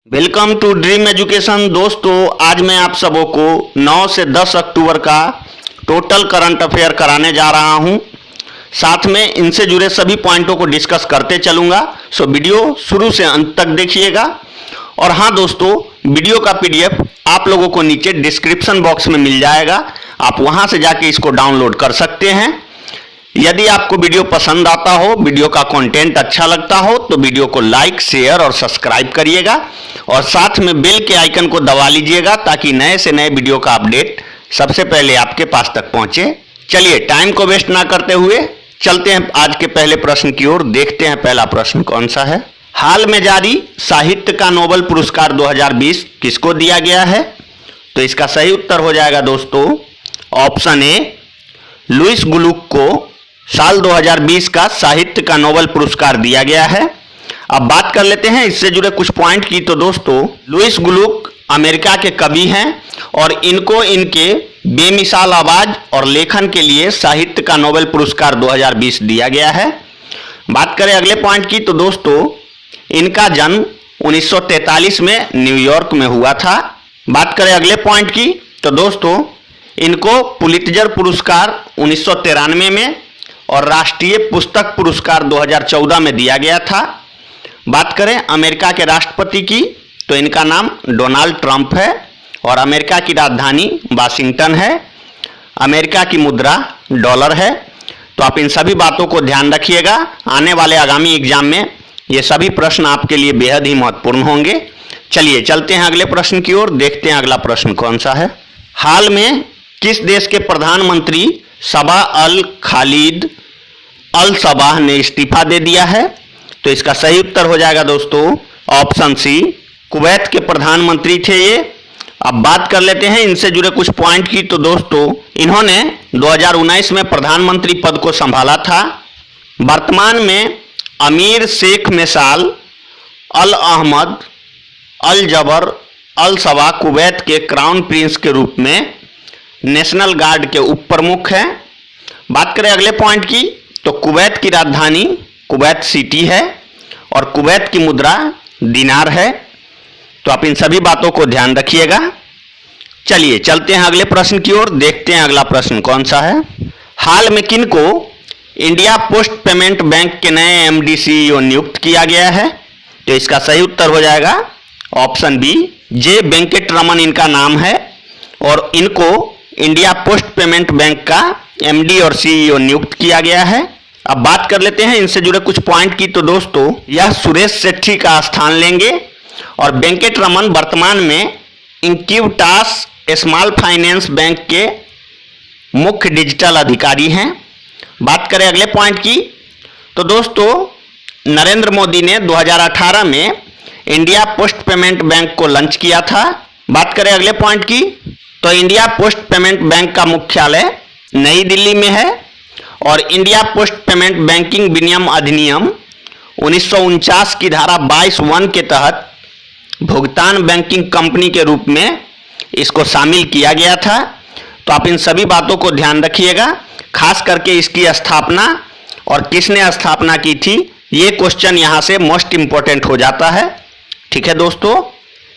Welcome to dream education. दोस्तों, आज मैं आप सबों को 9 से 10 अक्टूबर का टोटल करंट अफेयर कराने जा रहा हूं। साथ में इनसे जुड़े सभी पॉइंटों को डिस्कस करते चलूंगा। सो वीडियो शुरू से अंत तक देखिएगा। और हाँ दोस्तों, वीडियो का पीडीएफ आप लोगों को नीचे डिस्क्रिप्शन बॉक्स में मिल जाएगा। आप वहां से जाके इसको डाउनलोड कर सकते हैं। यदि आपको वीडियो पसंद आता हो, वीडियो का कंटेंट अच्छा लगता हो, तो वीडियो को लाइक, शेयर और सब्सक्राइब करिएगा और साथ में बेल के आइकन को दबा लीजिएगा ताकि नए से नए वीडियो का अपडेट सबसे पहले आपके पास तक पहुंचे। चलिए, टाइम को वेस्ट ना करते हुए चलते हैं आज के पहले प्रश्न की ओर। देखते हैं पहला प्रश्न कौन सा है। हाल में जारी साहित्य का नोबेल पुरस्कार 2020 किसको दिया गया है? तो इसका सही उत्तर हो जाएगा दोस्तों ऑप्शन ए, लुईस ग्लुक को साल 2020 का साहित्य का नोबेल पुरस्कार दिया गया है। अब बात कर लेते हैं इससे जुड़े कुछ पॉइंट की। तो दोस्तों, लुईस ग्लुक अमेरिका के कवि हैं और इनको इनके बेमिसाल आवाज और लेखन के लिए साहित्य का नोबेल पुरस्कार 2020 दिया गया है। बात करें अगले पॉइंट की, तो दोस्तों इनका जन्म 1943 में न्यूयॉर्क में हुआ था। बात करें अगले पॉइंट की, तो दोस्तों इनको पुलित्जर पुरस्कार 1993 में और राष्ट्रीय पुस्तक पुरस्कार 2014 में दिया गया था। बात करें अमेरिका के राष्ट्रपति की, तो इनका नाम डोनाल्ड ट्रंप है और अमेरिका की राजधानी वाशिंगटन है। अमेरिका की मुद्रा डॉलर है। तो आप इन सभी बातों को ध्यान रखिएगा। आने वाले आगामी एग्जाम में ये सभी प्रश्न आपके लिए बेहद ही महत्वपूर्ण होंगे। चलिए चलते हैं अगले प्रश्न की ओर। देखते हैं अगला प्रश्न कौन सा है। हाल में किस देश के प्रधानमंत्री सबा अल खालिद अल सबाह ने इस्तीफा दे दिया है? तो इसका सही उत्तर हो जाएगा दोस्तों ऑप्शन सी, कुवैत के प्रधानमंत्री थे ये। अब बात कर लेते हैं इनसे जुड़े कुछ पॉइंट की। तो दोस्तों इन्होंने 2019 में प्रधानमंत्री पद को संभाला था। वर्तमान में अमीर शेख मिसाल अल अहमद अल जबर अल सबा कुवैत के क्राउन प्रिंस के रूप में नेशनल गार्ड के उप प्रमुख हैं। बात करें अगले पॉइंट की, तो कुवैत की राजधानी कुवैत सिटी है और कुवैत की मुद्रा दिनार है। तो आप इन सभी बातों को ध्यान रखिएगा। चलिए चलते हैं अगले प्रश्न की ओर। देखते हैं अगला प्रश्न कौन सा है। हाल में किनको इंडिया पोस्ट पेमेंट बैंक के नए एमडी सीईओ नियुक्त किया गया है? तो इसका सही उत्तर हो जाएगा ऑप्शन बी, जे वेंकट रमन इनका नाम है और इनको इंडिया पोस्ट पेमेंट बैंक का एमडी और सीईओ नियुक्त किया गया है। अब बात कर लेते हैं इनसे जुड़े कुछ पॉइंट की। तो दोस्तों यह सुरेश सेठी का स्थान लेंगे और वेंकट रमन वर्तमान में इक्विटास स्मॉल फाइनेंस बैंक के मुख्य डिजिटल अधिकारी हैं। बात करें अगले पॉइंट की, तो दोस्तों नरेंद्र मोदी ने 2018 में इंडिया पोस्ट पेमेंट बैंक को लॉन्च किया था। बात करें अगले पॉइंट की, तो इंडिया पोस्ट पेमेंट बैंक का मुख्यालय नई दिल्ली में है और इंडिया पोस्ट पेमेंट बैंकिंग विनियम अधिनियम 1949 की धारा 22(1) के तहत भुगतान बैंकिंग कंपनी के रूप में इसको शामिल किया गया था। तो आप इन सभी बातों को ध्यान रखिएगा। खास करके इसकी स्थापना और किसने स्थापना की थी, ये क्वेश्चन यहाँ से मोस्ट इंपॉर्टेंट हो जाता है। ठीक है दोस्तों,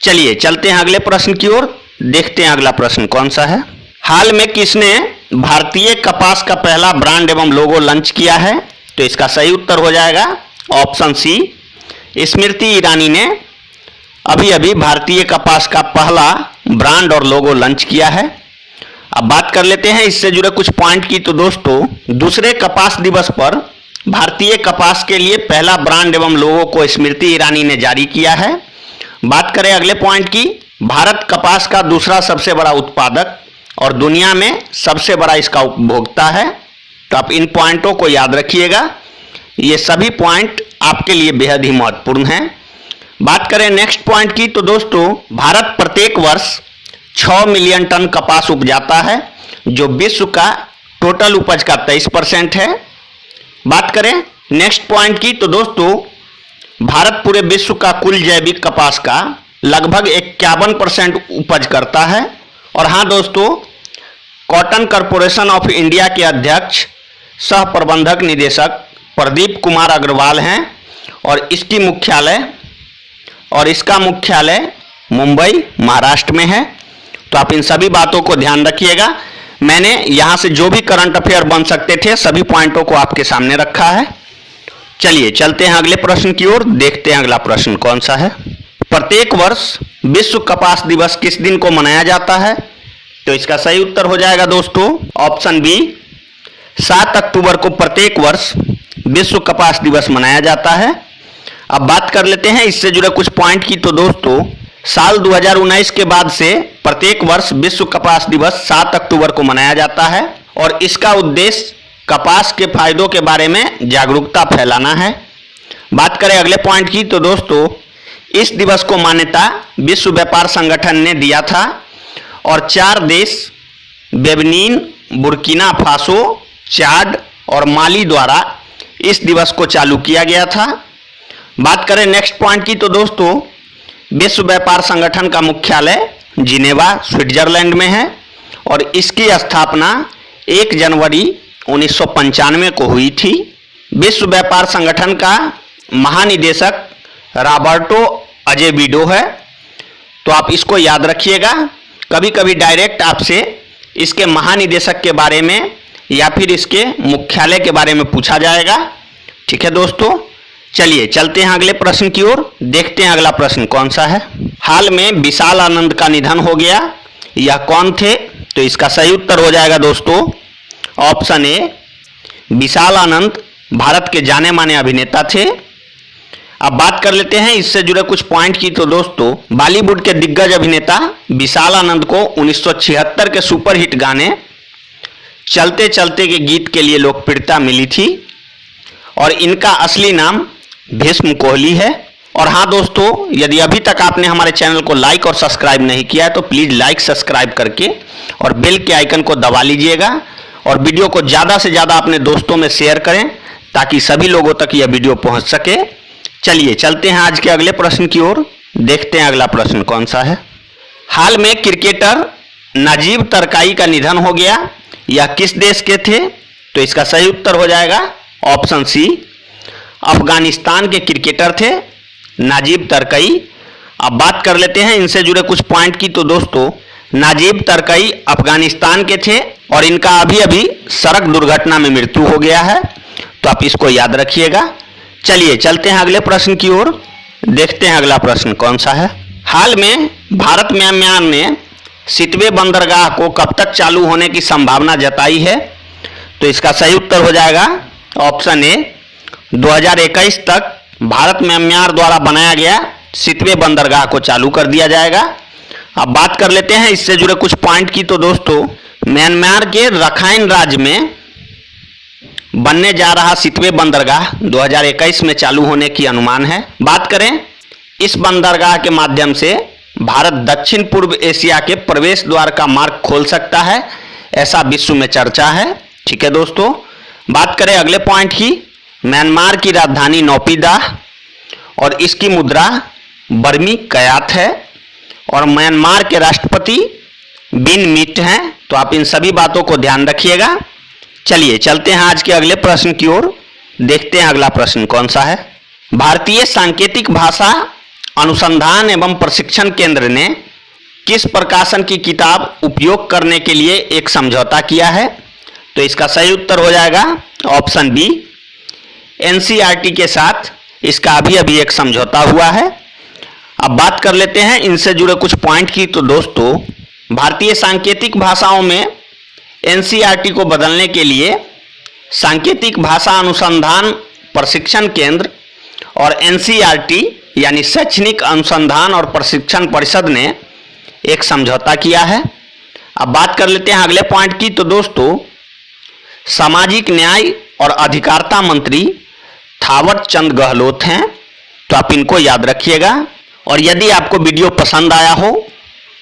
चलिए चलते हैं अगले प्रश्न की ओर। देखते हैं अगला प्रश्न कौन सा है। हाल में किसने भारतीय कपास का पहला ब्रांड एवं लोगो लॉन्च किया है? तो इसका सही उत्तर हो जाएगा ऑप्शन सी, स्मृति ईरानी ने अभी अभी भारतीय कपास का पहला ब्रांड और लोगो लॉन्च किया है। अब बात कर लेते हैं इससे जुड़े कुछ पॉइंट की। तो दोस्तों दूसरे कपास दिवस पर भारतीय कपास के लिए पहला ब्रांड एवं लोगो को स्मृति ईरानी ने जारी किया है। बात करें अगले पॉइंट की, भारत कपास का दूसरा सबसे बड़ा उत्पादक और दुनिया में सबसे बड़ा इसका उपभोक्ता है। तो आप इन पॉइंटों को याद रखिएगा। ये सभी पॉइंट आपके लिए बेहद ही महत्वपूर्ण हैं। बात करें नेक्स्ट पॉइंट की, तो दोस्तों भारत प्रत्येक वर्ष 6 मिलियन टन कपास उपजाता है जो विश्व का टोटल उपज का 23% है। बात करें नेक्स्ट पॉइंट की, तो दोस्तों भारत पूरे विश्व का कुल जैविक कपास का लगभग 51% उपज करता है। और हाँ दोस्तों, कॉटन कॉरपोरेशन ऑफ इंडिया के अध्यक्ष सह प्रबंधक निदेशक प्रदीप कुमार अग्रवाल हैं और इसकी मुख्यालय और इसका मुख्यालय मुंबई महाराष्ट्र में है। तो आप इन सभी बातों को ध्यान रखिएगा। मैंने यहां से जो भी करंट अफेयर बन सकते थे सभी पॉइंटों को आपके सामने रखा है। चलिए चलते हैं अगले प्रश्न की ओर, देखते हैं अगला प्रश्न कौन सा है। प्रत्येक वर्ष विश्व कपास दिवस किस दिन को मनाया जाता है? तो इसका सही उत्तर हो जाएगा दोस्तों ऑप्शन बी, 7 अक्टूबर को प्रत्येक वर्ष विश्व कपास दिवस मनाया जाता है। अब बात कर लेते हैं इससे जुड़े कुछ पॉइंट की। तो दोस्तों साल 2019 के बाद से प्रत्येक वर्ष विश्व कपास दिवस 7 अक्टूबर को मनाया जाता है और इसका उद्देश्य कपास के फायदों के बारे में जागरूकता फैलाना है। बात करें अगले पॉइंट की तो दोस्तों इस दिवस को मान्यता विश्व व्यापार संगठन ने दिया था और 4 देश बेनिन, बुर्किना फासो, चाड और माली द्वारा इस दिवस को चालू किया गया था। बात करें नेक्स्ट पॉइंट की तो दोस्तों विश्व व्यापार संगठन का मुख्यालय जिनेवा स्विट्जरलैंड में है और इसकी स्थापना 1 जनवरी 1995 को हुई थी। विश्व व्यापार संगठन का महानिदेशक रॉबर्टो अजेविडो है। तो आप इसको याद रखिएगा। कभी कभी डायरेक्ट आपसे इसके महानिदेशक के बारे में या फिर इसके मुख्यालय के बारे में पूछा जाएगा। ठीक है दोस्तों, चलिए चलते हैं अगले प्रश्न की ओर, देखते हैं अगला प्रश्न कौन सा है। हाल में विशाल आनंद का निधन हो गया, यह कौन थे? तो इसका सही उत्तर हो जाएगा दोस्तों ऑप्शन ए, विशाल आनंद भारत के जाने माने अभिनेता थे। अब बात कर लेते हैं इससे जुड़े कुछ पॉइंट की। तो दोस्तों बॉलीवुड के दिग्गज अभिनेता विशाल आनंद को 1976 के सुपरहिट गाने चलते चलते के गीत के लिए लोकप्रियता मिली थी और इनका असली नाम भीष्म कोहली है। और हाँ दोस्तों, यदि अभी तक आपने हमारे चैनल को लाइक और सब्सक्राइब नहीं किया है तो प्लीज़ लाइक सब्सक्राइब करके और बेल के आइकन को दबा लीजिएगा और वीडियो को ज़्यादा से ज़्यादा अपने दोस्तों में शेयर करें ताकि सभी लोगों तक यह वीडियो पहुंच सके। चलिए चलते हैं आज के अगले प्रश्न की ओर, देखते हैं अगला प्रश्न कौन सा है। हाल में क्रिकेटर नाजिब तरकाई का निधन हो गया, यह किस देश के थे? तो इसका सही उत्तर हो जाएगा ऑप्शन सी, अफगानिस्तान के क्रिकेटर थे नाजिब तरकई। अब बात कर लेते हैं इनसे जुड़े कुछ पॉइंट की। तो दोस्तों नाजिब तरकई अफगानिस्तान के थे और इनका अभी अभी सड़क दुर्घटना में मृत्यु हो गया है। तो आप इसको याद रखिएगा। चलिए चलते हैं अगले प्रश्न की ओर, देखते हैं अगला प्रश्न कौन सा है। हाल में भारत म्यांमार ने सितवे बंदरगाह को कब तक चालू होने की संभावना जताई है? तो इसका सही उत्तर हो जाएगा ऑप्शन ए, 2021 तक भारत म्यांमार द्वारा बनाया गया सितवे बंदरगाह को चालू कर दिया जाएगा। अब बात कर लेते हैं इससे जुड़े कुछ पॉइंट की। तो दोस्तों म्यांमार के रखाइन राज्य में बनने जा रहा सितवे बंदरगाह 2021 में चालू होने की अनुमान है। बात करें इस बंदरगाह के माध्यम से भारत दक्षिण पूर्व एशिया के प्रवेश द्वार का मार्ग खोल सकता है, ऐसा विश्व में चर्चा है। ठीक है दोस्तों, बात करें अगले पॉइंट की। म्यांमार की राजधानी नौपीदाह और इसकी मुद्रा बर्मी कयात है और म्यांमार के राष्ट्रपति बिन मीट हैं। तो आप इन सभी बातों को ध्यान रखिएगा। चलिए चलते हैं आज के अगले प्रश्न की ओर, देखते हैं अगला प्रश्न कौन सा है। भारतीय सांकेतिक भाषा अनुसंधान एवं प्रशिक्षण केंद्र ने किस प्रकाशन की किताब उपयोग करने के लिए एक समझौता किया है? तो इसका सही उत्तर हो जाएगा ऑप्शन बी, एनसीईआरटी के साथ इसका अभी अभी एक समझौता हुआ है। अब बात कर लेते हैं इनसे जुड़े कुछ पॉइंट की। तो दोस्तों भारतीय सांकेतिक भाषाओं में एनसीईआरटी को बदलने के लिए सांकेतिक भाषा अनुसंधान प्रशिक्षण केंद्र और एनसीईआरटी यानी शैक्षणिक अनुसंधान और प्रशिक्षण परिषद ने एक समझौता किया है। अब बात कर लेते हैं अगले पॉइंट की। तो दोस्तों सामाजिक न्याय और अधिकारिता मंत्री थावर चंद गहलोत हैं। तो आप इनको याद रखिएगा और यदि आपको वीडियो पसंद आया हो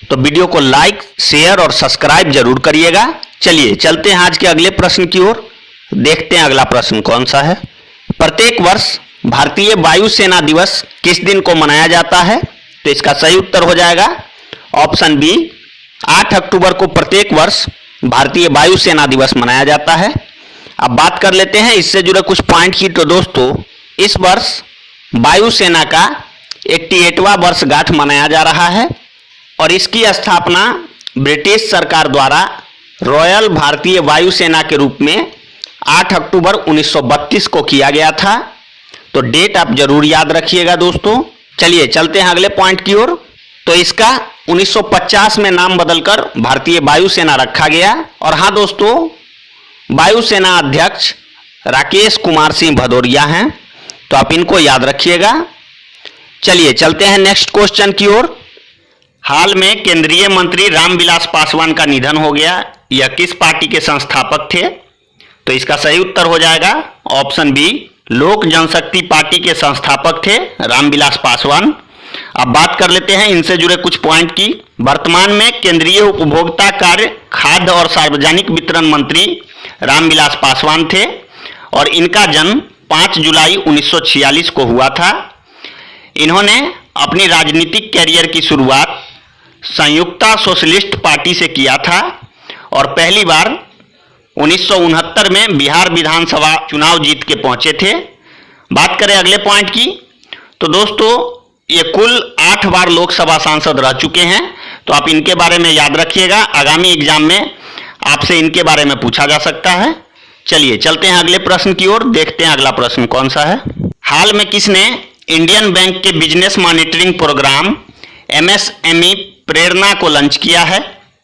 तो वीडियो को लाइक, शेयर और सब्सक्राइब जरूर करिएगा। चलिए चलते हैं आज के अगले प्रश्न की ओर, देखते हैं अगला प्रश्न कौन सा है। प्रत्येक वर्ष भारतीय वायुसेना दिवस किस दिन को मनाया जाता है? तो इसका सही उत्तर हो जाएगा ऑप्शन बी, 8 अक्टूबर को प्रत्येक वर्ष भारतीय वायुसेना दिवस मनाया जाता है। अब बात कर लेते हैं इससे जुड़े कुछ पॉइंट की। तो दोस्तों इस वर्ष वायुसेना का 88वां वर्षगांठ मनाया जा रहा है और इसकी स्थापना ब्रिटिश सरकार द्वारा रॉयल भारतीय वायुसेना के रूप में 8 अक्टूबर 1932 को किया गया था। तो डेट आप जरूर याद रखिएगा दोस्तों। चलिए चलते हैं अगले पॉइंट की ओर। तो इसका 1950 में नाम बदलकर भारतीय वायुसेना रखा गया। और हाँ दोस्तों, वायुसेना अध्यक्ष राकेश कुमार सिंह भदौरिया हैं, तो आप इनको याद रखिएगा। चलिए चलते हैं नेक्स्ट क्वेश्चन की ओर। हाल में केंद्रीय मंत्री रामविलास पासवान का निधन हो गया। यह किस पार्टी के संस्थापक थे? तो इसका सही उत्तर हो जाएगा ऑप्शन बी, लोक जनशक्ति पार्टी के संस्थापक थे रामविलास पासवान। अब बात कर लेते हैं इनसे जुड़े कुछ पॉइंट की। वर्तमान में केंद्रीय उपभोक्ता कार्य, खाद्य और सार्वजनिक वितरण मंत्री रामविलास पासवान थे और इनका जन्म 5 जुलाई 1946 को हुआ था। इन्होंने अपनी राजनीतिक कैरियर की शुरुआत संयुक्ता सोशलिस्ट पार्टी से किया था और पहली बार 1969 में बिहार विधानसभा चुनाव जीत के पहुंचे थे। बात करें अगले पॉइंट की, तो दोस्तों ये कुल 8 बार लोकसभा सांसद रह चुके हैं, तो आप इनके बारे में याद रखिएगा। आगामी एग्जाम में आपसे इनके बारे में पूछा जा सकता है। चलिए चलते हैं अगले प्रश्न की ओर, देखते हैं अगला प्रश्न कौन सा है। हाल में किसने इंडियन बैंक के बिजनेस मॉनिटरिंग प्रोग्राम MSME प्रेरणा को लॉन्च किया है?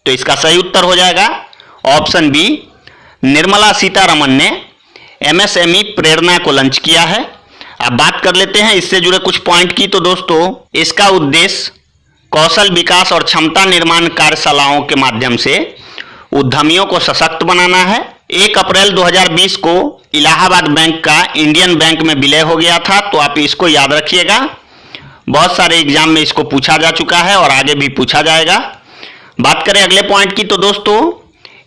तो इसका सही उत्तर हो जाएगा ऑप्शन बी, निर्मला सीतारमण ने MSME प्रेरणा को लॉन्च किया है। अब बात कर लेते हैं इससे जुड़े कुछ पॉइंट की। तो दोस्तों इसका उद्देश्य कौशल विकास और क्षमता निर्माण कार्यशालाओं के माध्यम से उद्यमियों को सशक्त बनाना है। 1 अप्रैल 2020 को इलाहाबाद बैंक का इंडियन बैंक में विलय हो गया था, तो आप इसको याद रखिएगा। बहुत सारे एग्जाम में इसको पूछा जा चुका है और आगे भी पूछा जाएगा। बात करें अगले पॉइंट की, तो दोस्तों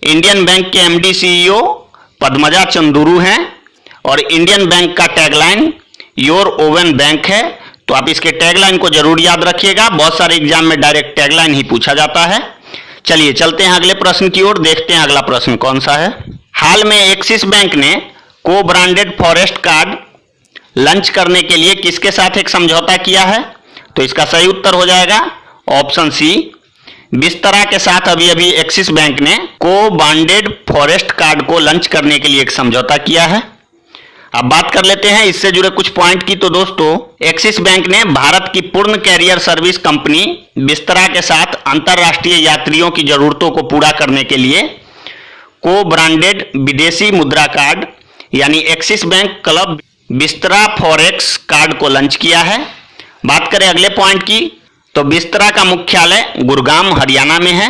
इंडियन बैंक के MD CEO पद्मजा चंदुरू हैं और इंडियन बैंक का टैगलाइन योर ओवन बैंक है, तो आप इसके टैगलाइन को जरूर याद रखिएगा। बहुत सारे एग्जाम में डायरेक्ट टैगलाइन ही पूछा जाता है। चलिए चलते हैं अगले प्रश्न की ओर, देखते हैं अगला प्रश्न कौन सा है। हाल में एक्सिस बैंक ने को ब्रांडेड फॉरेस्ट कार्ड लॉन्च करने के लिए किसके साथ एक समझौता किया है? तो इसका सही उत्तर हो जाएगा ऑप्शन सी, बिस्तरा के साथ अभी अभी एक्सिस बैंक ने को ब्रांडेड फॉरेस्ट कार्ड को लॉन्च करने के लिए एक समझौता किया है। अब बात कर लेते हैं इससे जुड़े कुछ पॉइंट की। तो दोस्तों एक्सिस बैंक ने भारत की पूर्ण कैरियर सर्विस कंपनी बिस्तरा के साथ अंतरराष्ट्रीय यात्रियों की जरूरतों को पूरा करने के लिए को ब्रांडेड विदेशी मुद्रा कार्ड यानी एक्सिस बैंक क्लब बिस्तरा फॉरेक्स कार्ड को लॉन्च किया है। बात करें अगले पॉइंट की, तो बिस्तरा का मुख्यालय गुरुग्राम हरियाणा में है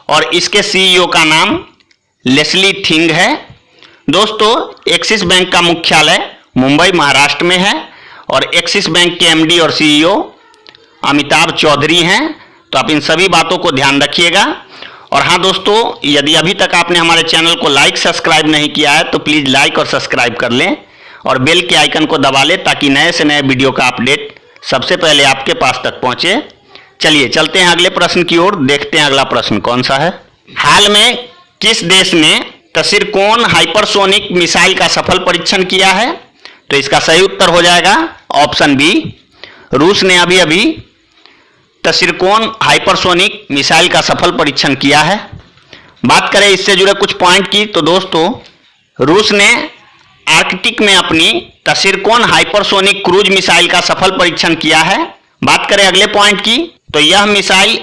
और इसके CEO का नाम लेस्ली थिंग है। दोस्तों एक्सिस बैंक का मुख्यालय मुंबई महाराष्ट्र में है और एक्सिस बैंक के MD और CEO अमिताभ चौधरी हैं, तो आप इन सभी बातों को ध्यान रखिएगा। और हाँ दोस्तों, यदि अभी तक आपने हमारे चैनल को लाइक सब्सक्राइब नहीं किया है तो प्लीज़ लाइक और सब्सक्राइब कर लें और बेल के आइकन को दबा लें ताकि नए से नए वीडियो का अपडेट सबसे पहले आपके पास तक पहुंचे। चलिए चलते हैं अगले प्रश्न की ओर, देखते हैं अगला प्रश्न कौन सा है। हाल में किस देश ने तसिरकोन हाइपरसोनिक मिसाइल का सफल परीक्षण किया है? तो इसका सही उत्तर हो जाएगा ऑप्शन बी, रूस ने अभी अभी तसिरकोन हाइपरसोनिक मिसाइल का सफल परीक्षण किया है। बात करें इससे जुड़े कुछ पॉइंट की, तो दोस्तों रूस ने आर्कटिक में अपनी तसिरकोन हाइपरसोनिक क्रूज मिसाइल का सफल परीक्षण किया है। बात करें अगले पॉइंट की, तो यह मिसाइल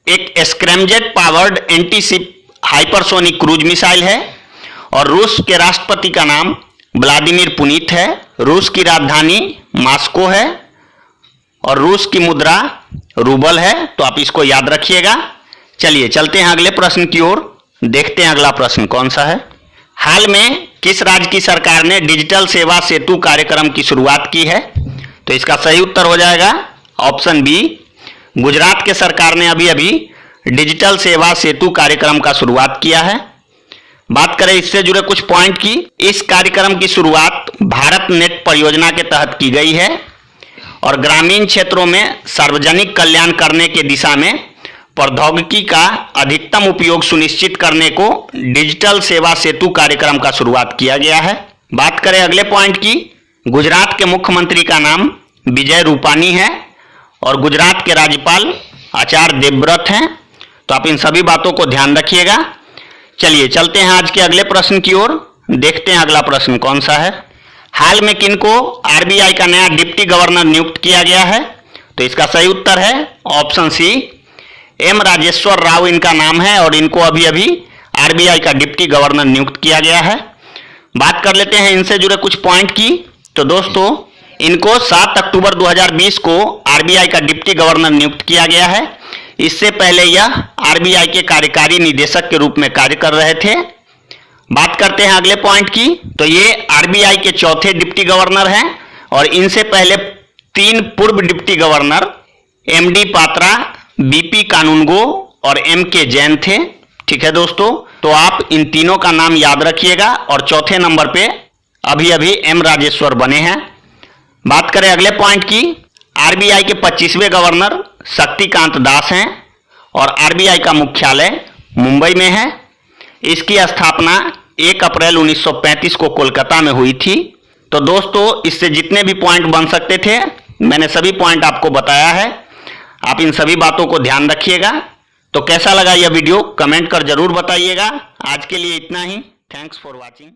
एक scramjet powered antiship hypersonic cruise missile है और रूस के राष्ट्रपति का नाम व्लादिमीर पुतिन है। रूस की राजधानी मॉस्को है और रूस की मुद्रा रूबल है, तो आप इसको याद रखिएगा। चलिए चलते हैं अगले प्रश्न की ओर, देखते हैं अगला प्रश्न कौन सा है। हाल में किस राज्य की सरकार ने डिजिटल सेवा सेतु कार्यक्रम की शुरुआत की है? तो इसका सही उत्तर हो जाएगा ऑप्शन बी, गुजरात के सरकार ने अभी अभी डिजिटल सेवा सेतु कार्यक्रम का शुरुआत किया है। बात करें इससे जुड़े कुछ पॉइंट की, इस कार्यक्रम की शुरुआत भारत नेट परियोजना के तहत की गई है और ग्रामीण क्षेत्रों में सार्वजनिक कल्याण करने के दिशा में प्रौद्योगिकी का अधिकतम उपयोग सुनिश्चित करने को डिजिटल सेवा सेतु कार्यक्रम का शुरुआत किया गया है। बात करें अगले पॉइंट की, गुजरात के मुख्यमंत्री का नाम विजय रूपानी है और गुजरात के राज्यपाल आचार्य देवव्रत हैं। तो आप इन सभी बातों को ध्यान रखिएगा। चलिए चलते हैं आज के अगले प्रश्न की ओर। देखते हैं अगला प्रश्न कौन सा है। हाल में किनको आरबीआई का नया डिप्टी गवर्नर नियुक्त किया गया है? तो इसका सही उत्तर है option C, M Rajeshwar Rao इनका नाम है और इनको अभी अभी आरबीआई का डिप्टी गवर्नर नियुक्त किया गया है। बात कर लेते हैं इनसे जुड़े कुछ पॉइंट की। तो दोस्तों, इनको 7 अक्टूबर 2020 को आरबीआई का डिप्टी गवर्नर नियुक्त किया गया है। इससे पहले यह आरबीआई के कार्यकारी निदेशक के रूप में कार्य कर रहे थे। बात करते हैं अगले पॉइंट की। तो ये आरबीआई के चौथे डिप्टी गवर्नर हैं और इनसे पहले 3 पूर्व deputy governor M D Patra, B P Kanungo और एमके जैन थे। ठीक है दोस्तों, तो आप इन तीनों का नाम याद रखिएगा और चौथे नंबर पे अभी अभी एम राजेश्वर बने हैं। बात करें अगले पॉइंट की। आरबीआई के 25वें गवर्नर शक्तिकांत दास हैं और आरबीआई का मुख्यालय मुंबई में है। इसकी स्थापना 1 अप्रैल 1935 को कोलकाता में हुई थी। तो दोस्तों, इससे जितने भी पॉइंट बन सकते थे मैंने सभी पॉइंट आपको बताया है। आप इन सभी बातों को ध्यान रखिएगा। तो कैसा लगा यह वीडियो कमेंट कर जरूर बताइएगा। आज के लिए इतना ही। Thanks for watching.